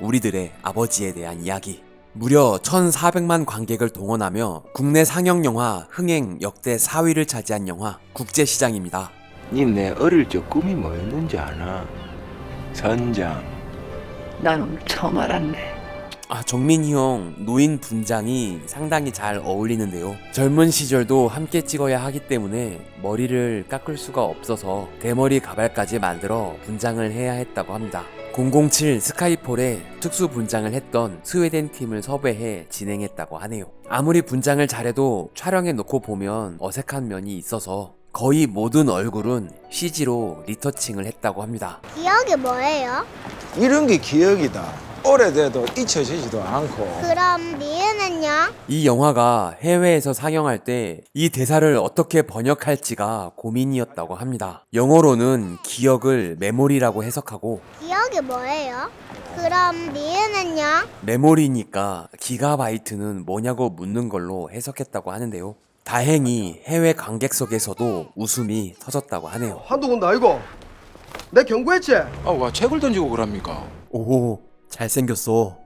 우리들의 아버지에 대한 이야기. 무려 1,400만 관객을 동원하며 국내 상영 영화 흥행 역대 4위를 차지한 영화 국제시장입니다. 니 내 어릴 적 꿈이 뭐였는지 아나? 선장. 난 오늘 처음 알았네. 정민이 형 노인 분장이 상당히 잘 어울리는데요. 젊은 시절도 함께 찍어야 하기 때문에 머리를 깎을 수가 없어서 대머리 가발까지 만들어 분장을 해야 했다고 합니다. 007 스카이폴에 특수 분장을 했던 스웨덴 팀을 섭외해 진행했다고 하네요. 아무리 분장을 잘해도 촬영해 놓고 보면 어색한 면이 있어서 거의 모든 얼굴은 CG로 리터칭을 했다고 합니다. 기억이 뭐예요? 이런 게 기억이다. 오래돼도 잊혀지지도 않고. 그럼 니은은요? 이 영화가 해외에서 상영할 때 이 대사를 어떻게 번역할지가 고민이었다고 합니다. 영어로는 기억을 메모리라고 해석하고 기억이 뭐예요? 그럼 니은은요? 메모리니까 기가바이트는 뭐냐고 묻는 걸로 해석했다고 하는데요. 다행히 해외 관객석에서도 웃음이 터졌다고 하네요. 한두 건 아이고 내 경고했지? 와 책을 던지고 그럽니까? 오, 잘생겼어.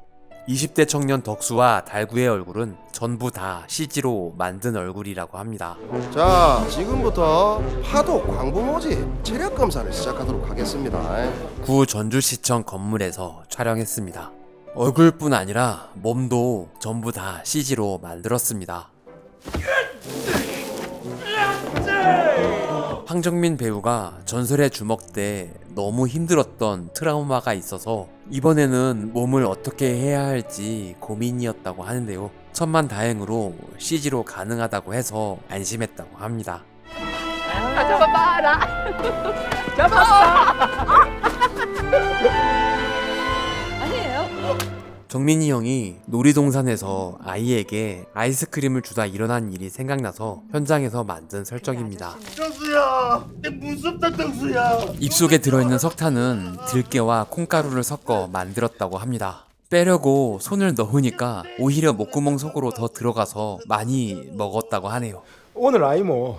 20대 청년 덕수와 달구의 얼굴은 전부 다 CG로 만든 얼굴이라고 합니다. 자, 지금부터 파도 광부 모집 체력 검사를 시작하도록 하겠습니다. 구 전주시청 건물에서 촬영했습니다. 얼굴뿐 아니라 몸도 전부 다 CG로 만들었습니다. 황정민 배우가 전설의 주먹 때 너무 힘들었던 트라우마가 있어서 이번에는 몸을 어떻게 해야 할지 고민이었다고 하는데요. 천만다행으로 CG로 가능하다고 해서 안심했다고 합니다. 잡아봐라. 잡았어. 아니에요. 정민이 형이 놀이동산에서 아이에게 아이스크림을 주다 일어난 일이 생각나서 현장에서 만든 설정입니다. 덕수야, 내 무섭다 덕수야. 입속에 들어있는 석탄은 들깨와 콩가루를 섞어 만들었다고 합니다. 빼려고 손을 넣으니까 오히려 목구멍 속으로 더 들어가서 많이 먹었다고 하네요. 오늘 아이모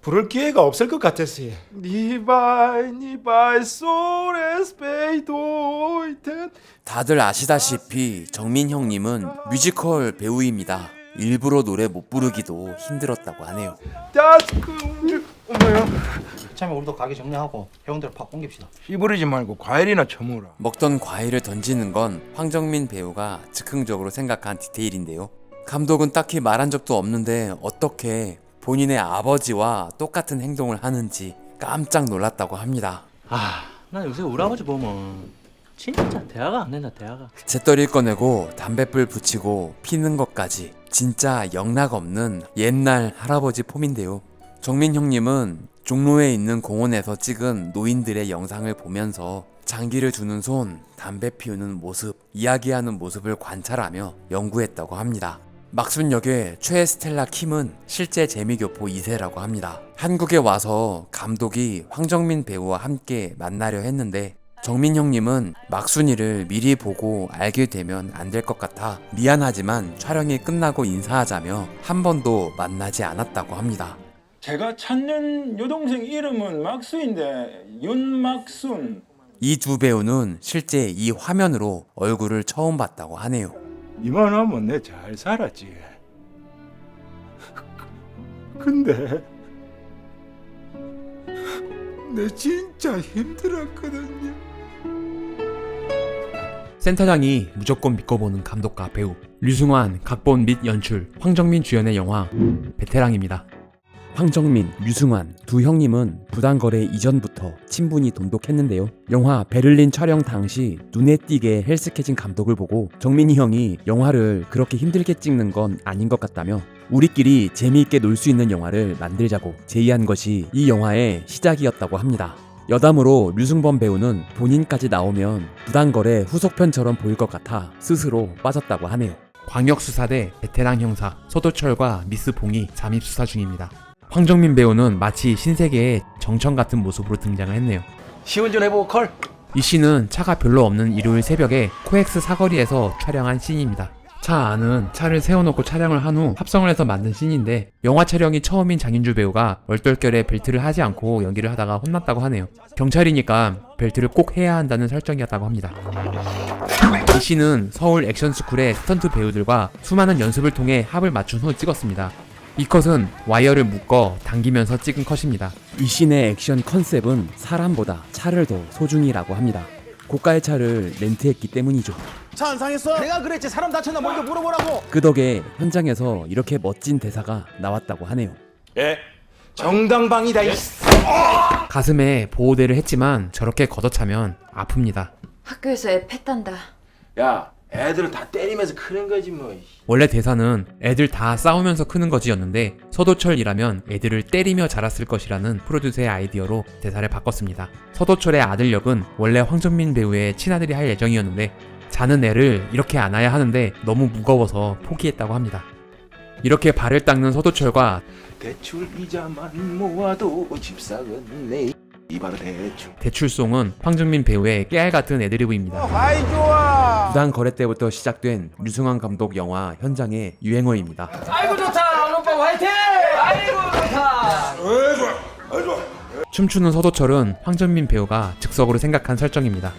부를 기회가 없을 것 같았어요. 니바이 소레스페이도이텐. 다들 아시다시피 정민 형님은 뮤지컬 배우입니다. 일부러 노래 못 부르기도 힘들었다고 하네요. 어머야. 참에 우리도 가게 정리하고 회원들 팍 옮깁시다. 씨부리지 말고 과일이나 처먹어라. 먹던 과일을 던지는 건 황정민 배우가 즉흥적으로 생각한 디테일인데요. 감독은 딱히 말한 적도 없는데 어떻게 본인의 아버지와 똑같은 행동을 하는지 깜짝 놀랐다고 합니다. 나 요새 우리 아버지 보면 진짜 대화가 안 된다. 대화가. 재떨이를 꺼내고 담뱃불 붙이고 피는 것까지 진짜 영락 없는 옛날 할아버지 폼인데요. 정민 형님은 종로에 있는 공원에서 찍은 노인들의 영상을 보면서 장기를 주는 손, 담배 피우는 모습, 이야기하는 모습을 관찰하며 연구했다고 합니다. 막순 역의 최스텔라 킴은 실제 재미교포 2세라고 합니다. 한국에 와서 감독이 황정민 배우와 함께 만나려 했는데 정민 형님은 막순이를 미리 보고 알게 되면 안 될 것 같아 미안하지만 촬영이 끝나고 인사하자며 한 번도 만나지 않았다고 합니다. 제가 찾는 여동생 이름은 막수인데 윤막순. 이 두 배우는 실제 이 화면으로 얼굴을 처음 봤다고 하네요. 이만하면 내 잘 살았지. 근데 내 진짜 힘들었거든요. 센터장이 무조건 믿고보는 감독과 배우 류승환 각본 및 연출, 황정민 주연의 영화 베테랑입니다. 황정민, 류승환 두 형님은 부당거래 이전부터 친분이 돈독했는데요. 영화 베를린 촬영 당시 눈에 띄게 헬스케진 감독을 보고 정민이 형이 영화를 그렇게 힘들게 찍는 건 아닌 것 같다며 우리끼리 재미있게 놀 수 있는 영화를 만들자고 제의한 것이 이 영화의 시작이었다고 합니다. 여담으로 류승범 배우는 본인까지 나오면 부당거래 후속편처럼 보일 것 같아 스스로 빠졌다고 하네요. 광역수사대 베테랑 형사 서도철과 미스 봉이 잠입수사 중입니다. 황정민 배우는 마치 신세계의 정청 같은 모습으로 등장을 했네요. 시운전 해보고 컬. 이 씬은 차가 별로 없는 일요일 새벽에 코엑스 사거리에서 촬영한 씬입니다. 차 안은 차를 세워놓고 촬영을 한 후 합성을 해서 만든 씬인데 영화 촬영이 처음인 장윤주 배우가 얼떨결에 벨트를 하지 않고 연기를 하다가 혼났다고 하네요. 경찰이니까 벨트를 꼭 해야 한다는 설정이었다고 합니다. 이 씬은 서울 액션스쿨의 스턴트 배우들과 수많은 연습을 통해 합을 맞춘 후 찍었습니다. 이 컷은 와이어를 묶어 당기면서 찍은 컷입니다. 이 씬의 액션 컨셉은 사람보다 차를 더 소중히라고 합니다. 고가의 차를 렌트했기 때문이죠. 차 안 상했어? 내가 그랬지. 사람 다쳤나 먼저 물어보라고. 그 덕에 현장에서 이렇게 멋진 대사가 나왔다고 하네요. 정당방이다. 가슴에 보호대를 했지만 저렇게 걷어차면 아픕니다. 학교에서 애 팼단다. 야, 애들은 다 때리면서 크는 거지 뭐. 원래 대사는 애들 다 싸우면서 크는 거지였는데 서도철이라면 애들을 때리며 자랐을 것이라는 프로듀서의 아이디어로 대사를 바꿨습니다. 서도철의 아들 역은 원래 황정민 배우의 친아들이 할 예정이었는데 자는 애를 이렇게 안아야 하는데 너무 무거워서 포기했다고 합니다. 이렇게 발을 닦는 서도철과 대출 이자만 모아도 집 사겠네. 이 바로 대출. 대출송은 황정민 배우의 깨알 같은 애드리브입니다. 아이 좋아. 부당 거래 때부터 시작된 류승환 감독 영화 현장의 유행어입니다. 아이고 좋다 오빠 화이팅! 아이고 좋다. 춤추는 서도철은 황정민 배우가 즉석으로 생각한 설정입니다.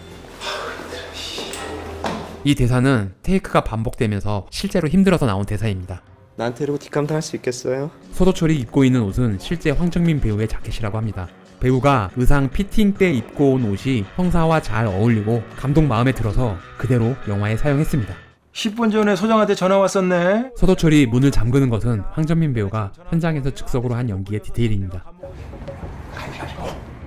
이 대사는 테이크가 반복되면서 실제로 힘들어서 나온 대사입니다. 난 데리고 뒷감당 할 수 있겠어요? 서도철이 입고 있는 옷은 실제 황정민 배우의 자켓이라고 합니다. 배우가 의상 피팅 때 입고 온 옷이 형사와 잘 어울리고 감독 마음에 들어서 그대로 영화에 사용했습니다. 10분 전에 소장한테 전화 왔었네. 서도철이 문을 잠그는 것은 황정민 배우가 현장에서 즉석으로 한 연기의 디테일입니다.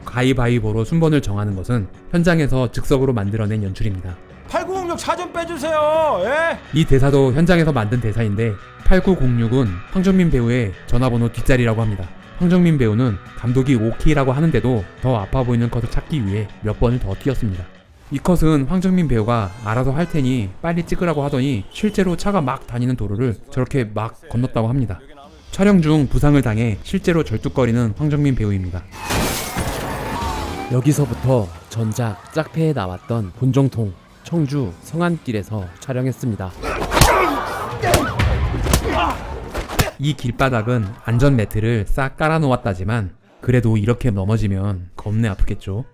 가위바위보로 순번을 정하는 것은 현장에서 즉석으로 만들어낸 연출입니다. 8906 차 좀 빼주세요. 예? 이 대사도 현장에서 만든 대사인데 8906은 황정민 배우의 전화번호 뒷자리라고 합니다. 황정민 배우는 감독이 오케이라고 하는데도 더 아파 보이는 컷을 찾기 위해 몇 번을 더 뛰었습니다. 이 컷은 황정민 배우가 알아서 할 테니 빨리 찍으라고 하더니 실제로 차가 막 다니는 도로를 저렇게 막 건넜다고 합니다. 촬영 중 부상을 당해 실제로 절뚝거리는 황정민 배우입니다. 여기서부터 전작 짝패에 나왔던 본정통 청주 성안길에서 촬영했습니다. 이 길바닥은 안전 매트를 싹 깔아놓았다지만 그래도 이렇게 넘어지면 겁내 아프겠죠.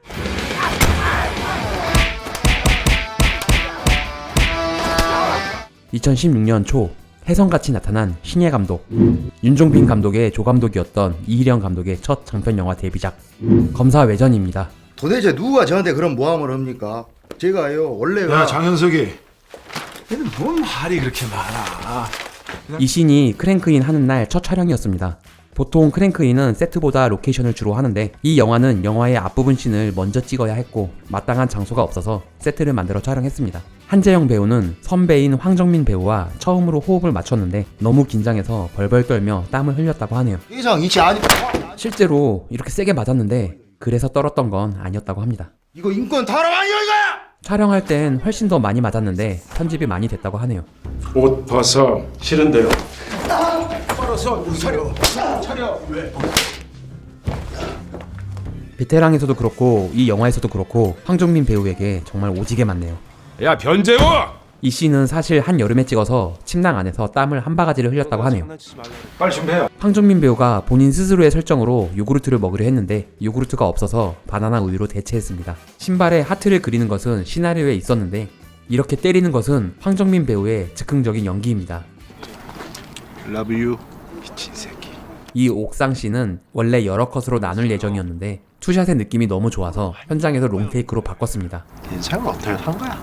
(2016년) 초 혜성같이 나타난 신예 감독, 윤종빈 감독의 조감독이었던 이희령 감독의 첫 장편 영화 데뷔작 검사 외전입니다. 도대체 누가 저한테 그런 모함을 합니까? 제가요 원래가 장현석이. 얘는 뭔 말이 그렇게 많아. 이 씬이 크랭크인 하는 날 첫 촬영이었습니다. 보통 크랭크인은 세트보다 로케이션을 주로 하는데 이 영화는 영화의 앞부분 씬을 먼저 찍어야 했고 마땅한 장소가 없어서 세트를 만들어 촬영했습니다. 한재영 배우는 선배인 황정민 배우와 처음으로 호흡을 맞췄는데 너무 긴장해서 벌벌 떨며 땀을 흘렸다고 하네요. 이상 이치 아니 실제로 이렇게 세게 맞았는데 그래서 떨었던 건 아니었다고 합니다. 이거 인권 타령 아니야 이거야? 촬영할 땐 훨씬 더 많이 맞았는데 편집이 많이 됐다고 하네요. 옷 벗어. 싫은데요. 빨아서 차려. 왜? 베테랑에서도 그렇고 이 영화에서도 그렇고 황정민 배우에게 정말 오지게 많네요. 야 변재호. 이 씬은 사실 한여름에 찍어서 침낭 안에서 땀을 한 바가지를 흘렸다고 하네요. 빨리 준비해요. 황정민 배우가 본인 스스로의 설정으로 요구르트를 먹으려 했는데 요구르트가 없어서 바나나 우유로 대체했습니다. 신발에 하트를 그리는 것은 시나리오에 있었는데 이렇게 때리는 것은 황정민 배우의 즉흥적인 연기입니다. Love you, 미친 새끼. 이 옥상 씬은 원래 여러 컷으로 나눌 예정이었는데 투샷의 느낌이 너무 좋아서 현장에서 롱테이크로 바꿨습니다. 인상을 어떻게 산 거야?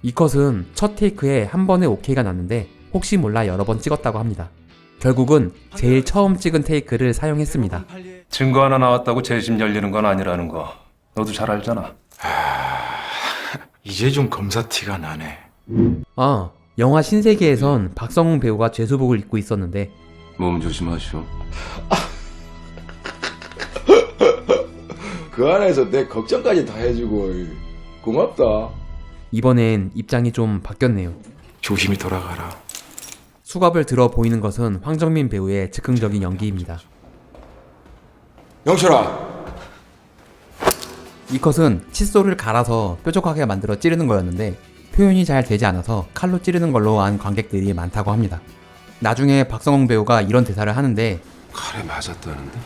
이 컷은 첫 테이크에 한 번에 오케이가 났는데 혹시 몰라 여러 번 찍었다고 합니다. 결국은 제일 처음 찍은 테이크를 사용했습니다. 증거 하나 나왔다고 재심 열리는 건 아니라는 거 너도 잘 알잖아. 이제 좀 검사 티가 나네. 아, 영화 신세계에선 박성웅 배우가 죄수복을 입고 있었는데 몸 조심하시오. 그 안에서 내 걱정까지 다 해주고 고맙다. 이번엔 입장이 좀 바뀌었네요. 조심히 돌아가라. 수갑을 들어 보이는 것은 황정민 배우의 즉흥적인 연기입니다. 영철아. 이 컷은 칫솔을 갈아서 뾰족하게 만들어 찌르는 거였는데 표현이 잘 되지 않아서 칼로 찌르는 걸로 안 관객들이 많다고 합니다. 나중에 박성웅 배우가 이런 대사를 하는데 칼에 맞았다는데?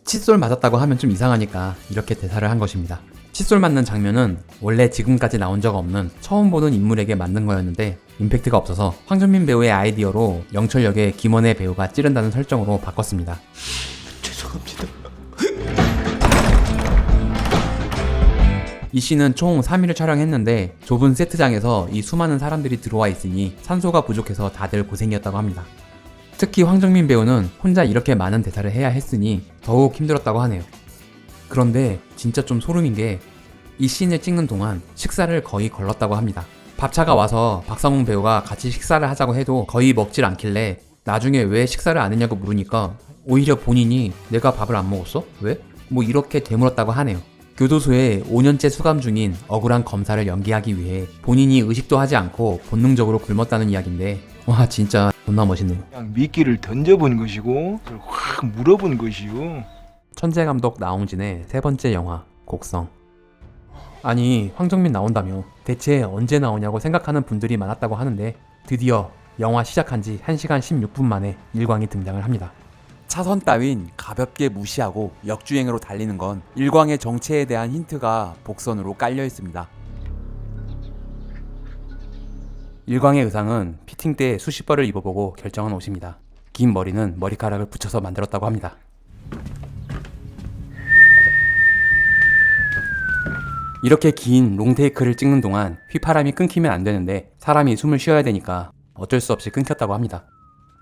칫솔 맞았다고 하면 좀 이상하니까 이렇게 대사를 한 것입니다. 칫솔 맞는 장면은 원래 지금까지 나온 적 없는 처음 보는 인물에게 맞는 거였는데 임팩트가 없어서 황정민 배우의 아이디어로 영철 역의 김원혜 배우가 찌른다는 설정으로 바꿨습니다. 죄송합니다. 이 씬은 총 3일을 촬영했는데 좁은 세트장에서 이 수많은 사람들이 들어와 있으니 산소가 부족해서 다들 고생이었다고 합니다. 특히 황정민 배우는 혼자 이렇게 많은 대사를 해야 했으니 더욱 힘들었다고 하네요. 그런데 진짜 좀 소름인 게 이 씬을 찍는 동안 식사를 거의 걸렀다고 합니다. 밥차가 와서 박성웅 배우가 같이 식사를 하자고 해도 거의 먹질 않길래 나중에 왜 식사를 안 했냐고 물으니까 오히려 본인이 내가 밥을 안 먹었어? 왜? 뭐 이렇게 되물었다고 하네요. 교도소에 5년째 수감 중인 억울한 검사를 연기하기 위해 본인이 의식도 하지 않고 본능적으로 굶었다는 이야기인데 와 진짜 존나 멋있네요. 그냥 미끼를 던져본 것이고 그걸 확 물어본 것이요. 천재 감독 나홍진의 세 번째 영화 곡성. 아니 황정민 나온다며 대체 언제 나오냐고 생각하는 분들이 많았다고 하는데 드디어 영화 시작한 지 1시간 16분 만에 일광이 등장을 합니다. 차선 따윈 가볍게 무시하고 역주행으로 달리는 건 일광의 정체에 대한 힌트가 복선으로 깔려 있습니다. 일광의 의상은 피팅 때 수십 벌을 입어보고 결정한 옷입니다. 긴 머리는 머리카락을 붙여서 만들었다고 합니다. 이렇게 긴 롱테이크를 찍는 동안 휘파람이 끊기면 안 되는데 사람이 숨을 쉬어야 되니까 어쩔 수 없이 끊겼다고 합니다.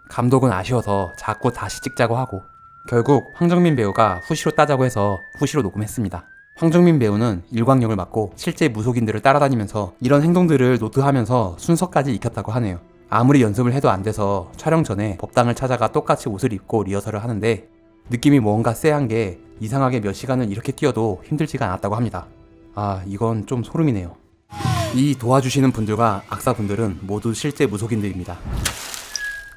감독은 아쉬워서 자꾸 다시 찍자고 하고 결국 황정민 배우가 후시로 따자고 해서 후시로 녹음했습니다. 황정민 배우는 일광 역을 맡고 실제 무속인들을 따라다니면서 이런 행동들을 노트하면서 순서까지 익혔다고 하네요. 아무리 연습을 해도 안 돼서 촬영 전에 법당을 찾아가 똑같이 옷을 입고 리허설을 하는데 느낌이 뭔가 쎄한 게 이상하게 몇 시간을 이렇게 뛰어도 힘들지가 않았다고 합니다. 아 이건 좀 소름이네요. 이 도와주시는 분들과 악사분들은 모두 실제 무속인들입니다.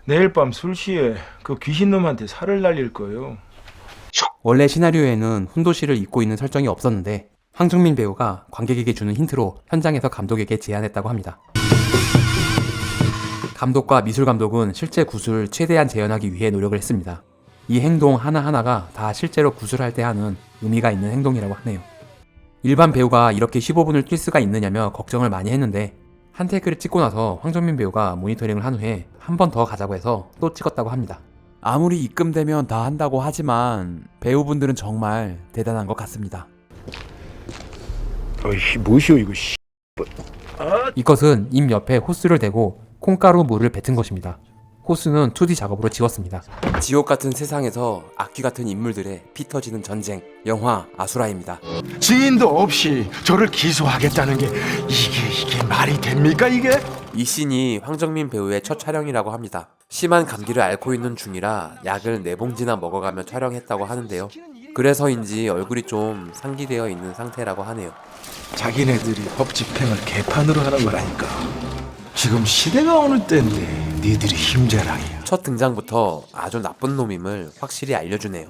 내일 밤 술시에 그 귀신놈한테 살을 날릴 거예요. 원래 시나리오에는 훈도씨를 입고 있는 설정이 없었는데 황정민 배우가 관객에게 주는 힌트로 현장에서 감독에게 제안했다고 합니다. 감독과 미술 감독은 실제 굿을 최대한 재현하기 위해 노력을 했습니다. 이 행동 하나하나가 다 실제로 굿을 할 때 하는 의미가 있는 행동이라고 하네요. 일반 배우가 이렇게 15분을 뛸 수가 있느냐며 걱정을 많이 했는데 한 테이크를 찍고 나서 황정민 배우가 모니터링을 한 후에 한 번 더 가자고 해서 또 찍었다고 합니다. 아무리 입금되면 다 한다고 하지만 배우분들은 정말 대단한 것 같습니다. 어이 뭐시오 이거 씨. 이것은 입 옆에 호스를 대고 콩가루 물을 뱉은 것입니다. 호스는 2D 작업으로 지웠습니다. 지옥 같은 세상에서 악귀 같은 인물들의 피 터지는 전쟁, 영화 아수라입니다. 지인도 없이 저를 기소하겠다는 게 이게 말이 됩니까 이게? 이 씬이 황정민 배우의 첫 촬영이라고 합니다. 심한 감기를 앓고 있는 중이라 약을 4봉지나 먹어가며 촬영했다고 하는데요. 그래서인지 얼굴이 좀 상기되어 있는 상태라고 하네요. 자기네들이 법 집행을 개판으로 하는 거라니까. 지금 시대가 어느 때인데 니들이 힘자랑이야. 첫 등장부터 아주 나쁜 놈임을 확실히 알려주네요.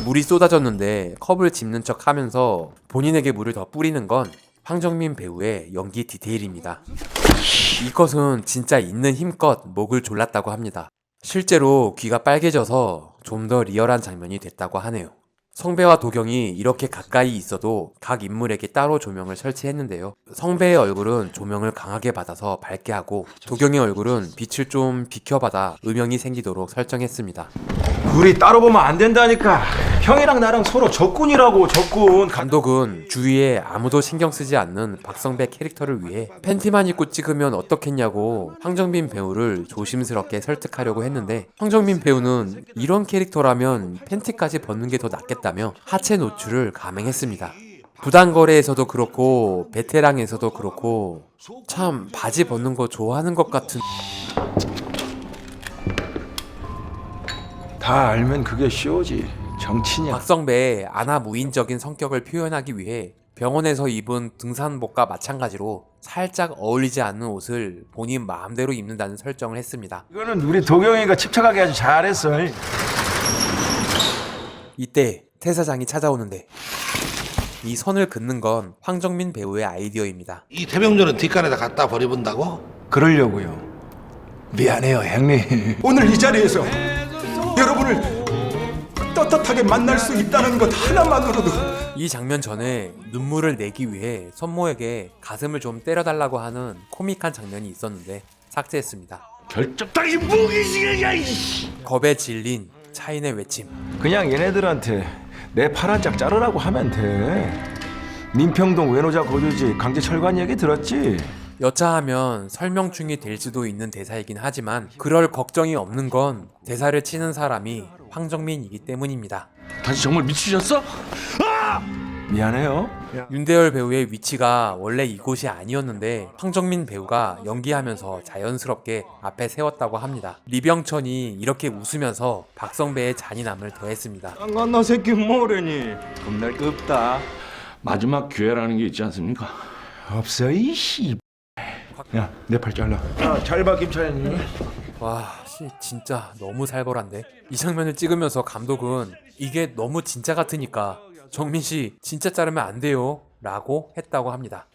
물이 쏟아졌는데 컵을 짚는 척 하면서 본인에게 물을 더 뿌리는 건 황정민 배우의 연기 디테일입니다. 이것은 진짜 있는 힘껏 목을 졸랐다고 합니다. 실제로 귀가 빨개져서 좀 더 리얼한 장면이 됐다고 하네요. 성배와 도경이 이렇게 가까이 있어도 각 인물에게 따로 조명을 설치했는데요. 성배의 얼굴은 조명을 강하게 받아서 밝게 하고 도경의 얼굴은 빛을 좀 비켜받아 음영이 생기도록 설정했습니다. 우리 따로 보면 안 된다니까. 형이랑 나랑 서로 적군이라고 적군. 감독은 주위에 아무도 신경 쓰지 않는 박성배 캐릭터를 위해 팬티만 입고 찍으면 어떻겠냐고 황정민 배우를 조심스럽게 설득하려고 했는데 황정민 배우는 이런 캐릭터라면 팬티까지 벗는 게 더 낫겠다며 하체 노출을 감행했습니다. 부당거래에서도 그렇고 베테랑에서도 그렇고 참 바지 벗는 거 좋아하는 것 같은. 다 알면 그게 쇼지. 정치냐. 박성배의 아나무인적인 성격을 표현하기 위해 병원에서 입은 등산복과 마찬가지로 살짝 어울리지 않는 옷을 본인 마음대로 입는다는 설정을 했습니다. 이거는 우리 도경이가 집착하게 아주 잘했어. 이때 태사장이 찾아오는데 이 선을 긋는 건 황정민 배우의 아이디어입니다. 이 태명조는 뒷간에다 갖다 버려본다고? 그러려고요. 미안해요 형님. 오늘 이 자리에서 여러분을 떳떳하게 만날 수 있다는 것 하나만으로도 이 장면 전에 눈물을 내기 위해 선모에게 가슴을 좀 때려달라고 하는 코믹한 장면이 있었는데 삭제했습니다. 결정당이 무기징이야 이씨. 겁에 질린 차인의 외침. 그냥 얘네들한테 내 팔 한 짝 자르라고 하면 돼. 민평동 외노자 거주지 강제 철관 얘기 들었지? 여차하면 설명충이 될 수도 있는 대사이긴 하지만 그럴 걱정이 없는 건 대사를 치는 사람이 황정민이기 때문입니다. 다시 정말 미치셨어? 미안해요. 윤대열 배우의 위치가 원래 이곳이 아니었는데 황정민 배우가 연기하면서 자연스럽게 앞에 세웠다고 합니다. 리병천이 이렇게 웃으면서 박성배의 잔인함을 더했습니다. 너 새끼 뭐래니? 겁날 거 없다. 마지막 기회라는 게 있지 않습니까? 없어 이씨. 야, 내 팔 잘라. 잘 봐 김차장님. 와, 진짜 너무 살벌한데? 이 장면을 찍으면서 감독은 이게 너무 진짜 같으니까 정민 씨 진짜 자르면 안 돼요 라고 했다고 합니다.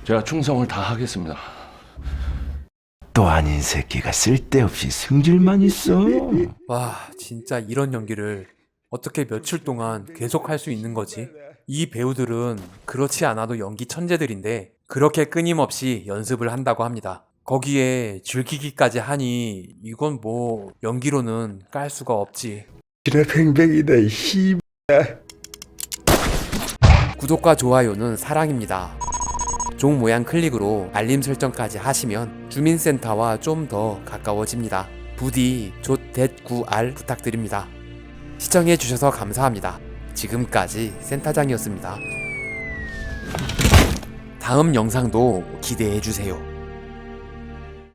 제가 충성을 다하겠습니다. 또 아닌 새끼가 쓸데없이 승질만 있어. 와, 진짜 이런 연기를 어떻게 며칠 동안 계속 할 수 있는 거지? 이 배우들은 그렇지 않아도 연기 천재들인데 그렇게 끊임없이 연습을 한다고 합니다. 거기에 즐기기까지 하니 이건 뭐 연기로는 깔 수가 없지. 지뢰팽팽이다 이 구독과 좋아요는 사랑입니다. 종 모양 클릭으로 알림 설정까지 하시면 주민센터와 좀 더 가까워집니다. 부디 조.9R 부탁드립니다. 시청해주셔서 감사합니다. 지금까지 센터장이었습니다. 다음 영상도 기대해주세요.